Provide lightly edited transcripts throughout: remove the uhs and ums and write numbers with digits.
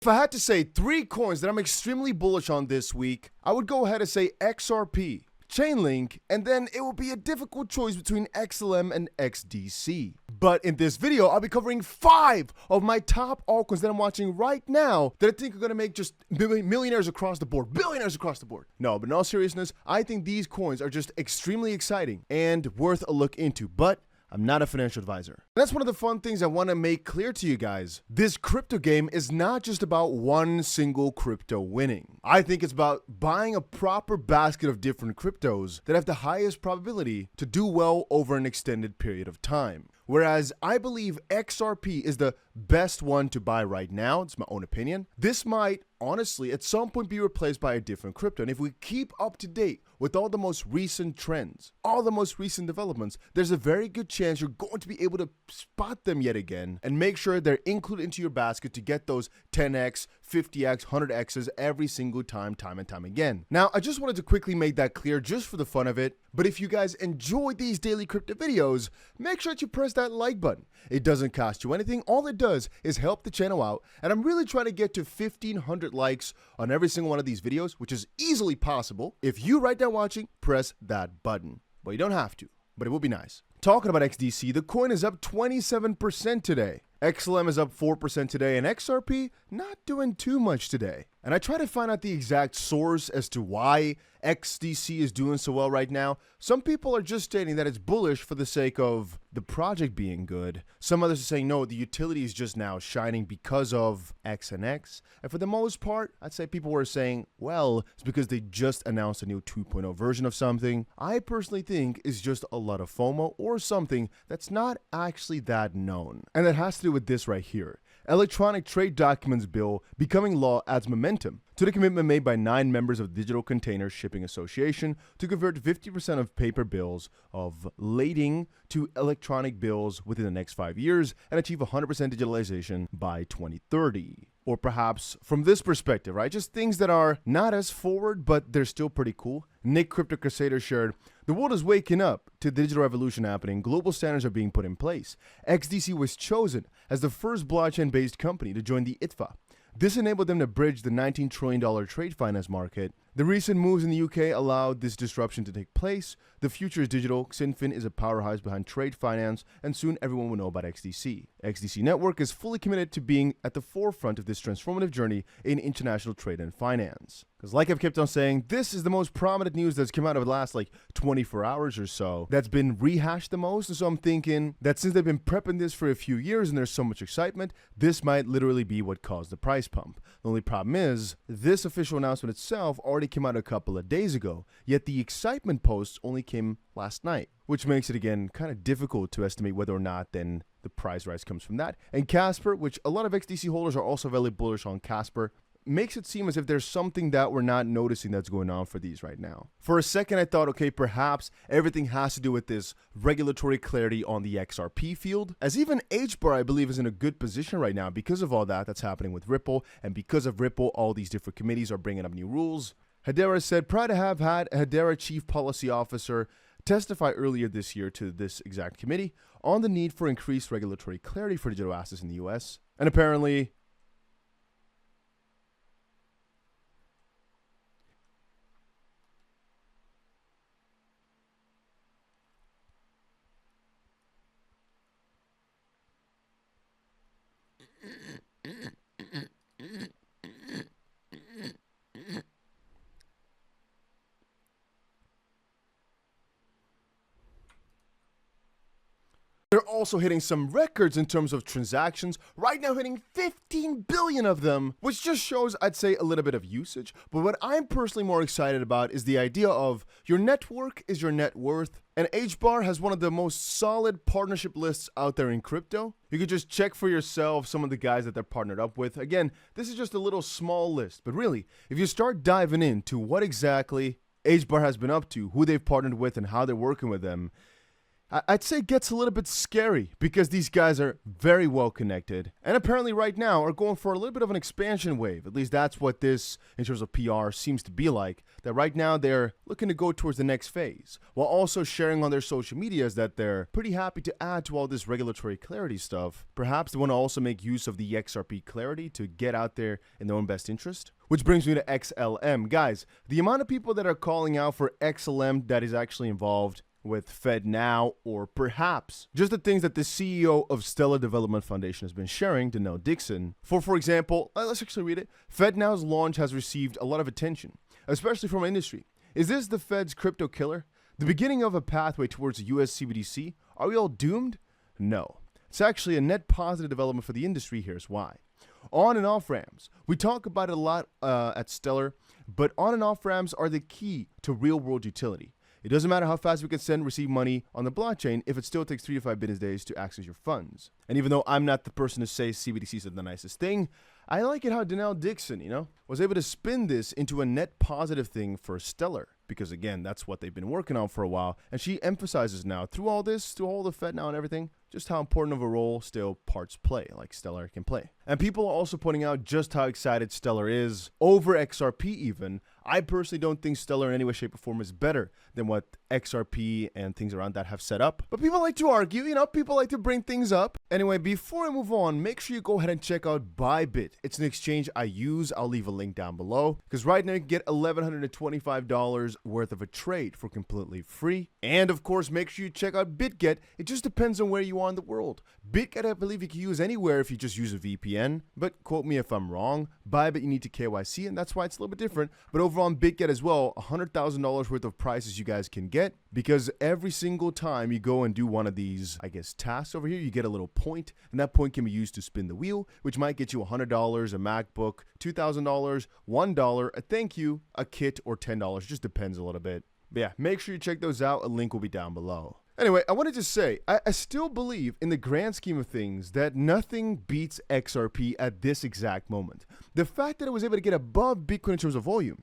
If I had to say 3 coins that I'm extremely bullish on this week, I would go ahead and say XRP, Chainlink, and then it will be a difficult choice between XLM and XDC. But in this video, I'll be covering 5 of my top altcoins that I'm watching right now that I think are going to make just millionaires across the board, billionaires across the board. No, but in all seriousness, I think these coins are just extremely exciting and worth a look into. But I'm not a financial advisor. That's one of the fun things I want to make clear to you guys. This crypto game is not just about one single crypto winning. I think it's about buying a proper basket of different cryptos that have the highest probability to do well over an extended period of time. Whereas I believe XRP is the best one to buy right now. It's my own opinion. This might honestly at some point be replaced by a different crypto. And if we keep up to date with all the most recent trends, all the most recent developments, there's a very good chance you're going to be able to spot them yet again and make sure they're included into your basket to get those 10x, 50x, 100x's every single time and time again. Now, I just wanted to quickly make that clear just for the fun of it. But if you guys enjoy these daily crypto videos, make sure that you press that like button. It doesn't cost you anything. All it does is help the channel out. And I'm really trying to get to 1,500 likes on every single one of these videos, which is easily possible. If you right now watching, press that button. Well, you don't have to, but it would be nice. Talking about XDC, the coin is up 27% today. XLM is up 4% today, and XRP not doing too much today. And I try to find out the exact source as to why XDC is doing so well right now. Some people are just stating that it's bullish for the sake of the project being good. Some others are saying, no, the utility is just now shining because of X and X. And for the most part, I'd say people were saying, well, it's because they just announced a new 2.0 version of something. I personally think is just a lot of FOMO or something that's not actually that known. And that has to do with this right here. Electronic Trade Documents Bill becoming law adds momentum to the commitment made by 9 members of the Digital Container Shipping Association to convert 50% of paper bills of lading to electronic bills within the next 5 years and achieve 100% digitalization by 2030. Or perhaps from this perspective, right? Just things that are not as forward, but they're still pretty cool. Nick Crypto Crusader shared, the world is waking up to the digital revolution happening. Global standards are being put in place. XDC was chosen as the first blockchain-based company to join the ITFA. This enabled them to bridge the $19 trillion trade finance market. The recent moves in the UK allowed this disruption to take place. The future is digital. XinFin is a powerhouse behind trade finance, and soon everyone will know about XDC. XDC Network is fully committed to being at the forefront of this transformative journey in international trade and finance. Because like I've kept on saying, this is the most prominent news that's come out of the last 24 hours or so that's been rehashed the most. And so I'm thinking that since they've been prepping this for a few years and there's so much excitement, this might literally be what caused the price pump. The only problem is this official announcement itself already came out a couple of days ago, yet the excitement posts only came last night, which makes it again kind of difficult to estimate whether or not then the price rise comes from that. And Casper, which a lot of XDC holders are also very bullish on Casper, makes it seem as if there's something that we're not noticing that's going on for these right now. For a second, I thought, okay, perhaps everything has to do with this regulatory clarity on the XRP field, as even HBAR, I believe, is in a good position right now because of all that's happening with Ripple, and because of Ripple, all these different committees are bringing up new rules. Hedera said, proud to have had a Hedera Chief Policy Officer testify earlier this year to this exact committee on the need for increased regulatory clarity for digital assets in the US. And apparently, they're also hitting some records in terms of transactions, right now hitting 15 billion of them, which just shows, I'd say, a little bit of usage. But what I'm personally more excited about is the idea of your network is your net worth. And HBAR has one of the most solid partnership lists out there in crypto. You could just check for yourself some of the guys that they're partnered up with. Again, this is just a little small list, but really, if you start diving into what exactly HBAR has been up to, who they've partnered with, and how they're working with them, I'd say gets a little bit scary because these guys are very well connected and apparently right now are going for a little bit of an expansion wave. At least that's what this, in terms of PR, seems to be like. That right now they're looking to go towards the next phase while also sharing on their social medias that they're pretty happy to add to all this regulatory clarity stuff. Perhaps they want to also make use of the XRP clarity to get out there in their own best interest. Which brings me to XLM. Guys, the amount of people that are calling out for XLM that is actually involved with FedNow, or perhaps just the things that the CEO of Stellar Development Foundation has been sharing, Denell Dixon. For example, let's actually read it. FedNow's launch has received a lot of attention, especially from industry. Is this the Fed's crypto killer? The beginning of a pathway towards a US CBDC? Are we all doomed? No. It's actually a net positive development for the industry. Here's why. On and off ramps. We talk about it a lot at Stellar, but on and off ramps are the key to real world utility. It doesn't matter how fast we can send and receive money on the blockchain if it still takes 3 to 5 business days to access your funds. And even though I'm not the person to say CBDCs are the nicest thing, I like it how Denell Dixon, was able to spin this into a net positive thing for Stellar. Because again, that's what they've been working on for a while. And she emphasizes now, through all this, through all the FedNow and everything, just how important of a role still parts play, like Stellar can play. And people are also pointing out just how excited Stellar is over XRP even. I personally don't think Stellar in any way, shape, or form is better than what XRP and things around that have set up. But people like to argue, people like to bring things up. Anyway, before I move on, make sure you go ahead and check out Bybit. It's an exchange I use. I'll leave a link down below. Because right now you can get $1,125 worth of a trade for completely free. And of course, make sure you check out BitGet. It just depends on where you are in the world. BitGet, I believe you can use anywhere if you just use a VPN. But quote me if I'm wrong. Bybit, you need to KYC, and that's why it's a little bit different. But over on BitGet as well, $100,000 worth of prizes you guys can get, because every single time you go and do one of these, tasks over here, you get a little point, and that point can be used to spin the wheel, which might get you $100, a MacBook, $2,000, $1, a thank you, a kit, or $10. It just depends a little bit. But yeah, make sure you check those out. A link will be down below. Anyway, I wanted to say, I still believe in the grand scheme of things that nothing beats XRP at this exact moment. The fact that it was able to get above Bitcoin in terms of volume,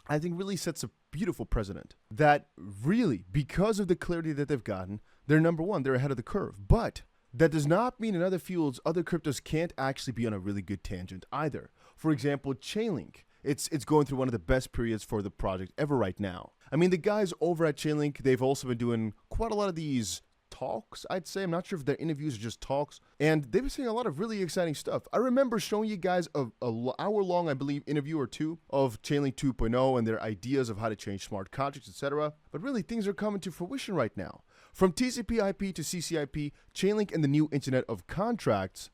I think really sets a beautiful precedent. That really, because of the clarity that they've gotten, they're number one, they're ahead of the curve. But that does not mean in other fields, other cryptos can't actually be on a really good tangent either. For example, Chainlink. It's going through one of the best periods for the project ever right now. I mean, the guys over at Chainlink, they've also been doing quite a lot of these talks, I'd say. I'm not sure if they're interviews or just talks. And they've been saying a lot of really exciting stuff. I remember showing you guys a hour-long, I believe, interview or two of Chainlink 2.0 and their ideas of how to change smart contracts, etc. But really, things are coming to fruition right now. From TCP/IP to CCIP, Chainlink and the new Internet of Contracts,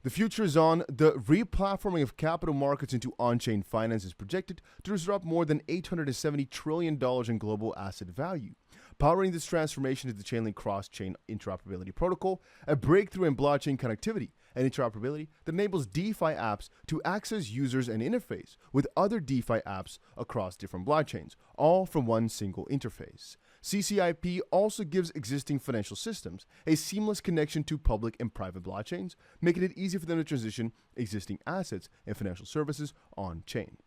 the future is on. The replatforming of capital markets into on-chain finance is projected to disrupt more than $870 trillion in global asset value. Powering this transformation is the Chainlink cross-chain interoperability protocol, a breakthrough in blockchain connectivity and interoperability that enables DeFi apps to access users and interface with other DeFi apps across different blockchains, all from one single interface. CCIP also gives existing financial systems a seamless connection to public and private blockchains, making it easy for them to transition existing assets and financial services on-chain.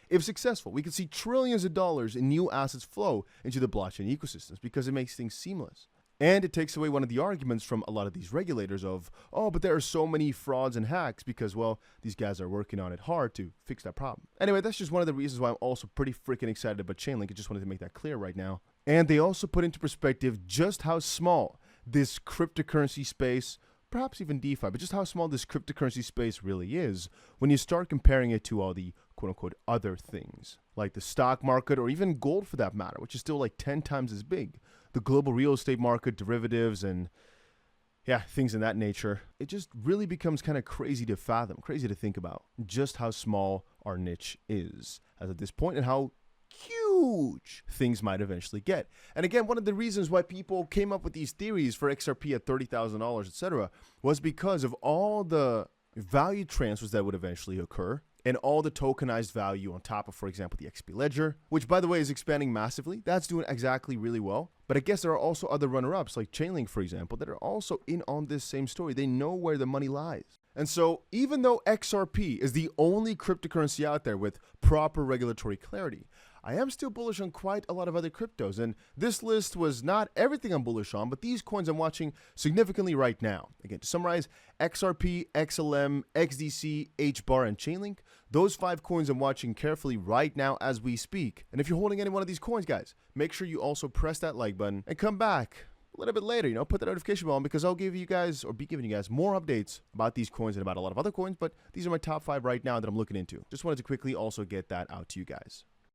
If successful, we could see trillions of dollars in new assets flow into the blockchain ecosystems because it makes things seamless. And it takes away one of the arguments from a lot of these regulators of, oh, but there are so many frauds and hacks because, well, these guys are working on it hard to fix that problem. Anyway, that's just one of the reasons why I'm also pretty freaking excited about Chainlink. I just wanted to make that clear right now. And they also put into perspective just how small this cryptocurrency space, perhaps even DeFi, but just how small this cryptocurrency space really is when you start comparing it to all the quote-unquote other things, like the stock market or even gold for that matter, which is still like 10 times as big. The global real estate market, derivatives, and things in that nature. It just really becomes kind of crazy to fathom, crazy to think about just how small our niche is as at this point and how huge things might eventually get. And again, one of the reasons why people came up with these theories for XRP at $30,000, etc., was because of all the value transfers that would eventually occur and all the tokenized value on top of, for example, the XP Ledger, which, by the way, is expanding massively. That's doing exactly really well. But I guess there are also other runner-ups, like Chainlink, for example, that are also in on this same story. They know where the money lies. And so even though XRP is the only cryptocurrency out there with proper regulatory clarity, I am still bullish on quite a lot of other cryptos, and this list was not everything I'm bullish on, but these coins I'm watching significantly right now. Again, to summarize, XRP, XLM, XDC, HBAR, and Chainlink, those 5 coins I'm watching carefully right now as we speak. And if you're holding any one of these coins, guys, make sure you also press that like button and come back a little bit later, put the notification bell on, because I'll give you guys, or be giving you guys, more updates about these coins and about a lot of other coins, but these are my top 5 right now that I'm looking into. Just wanted to quickly also get that out to you guys.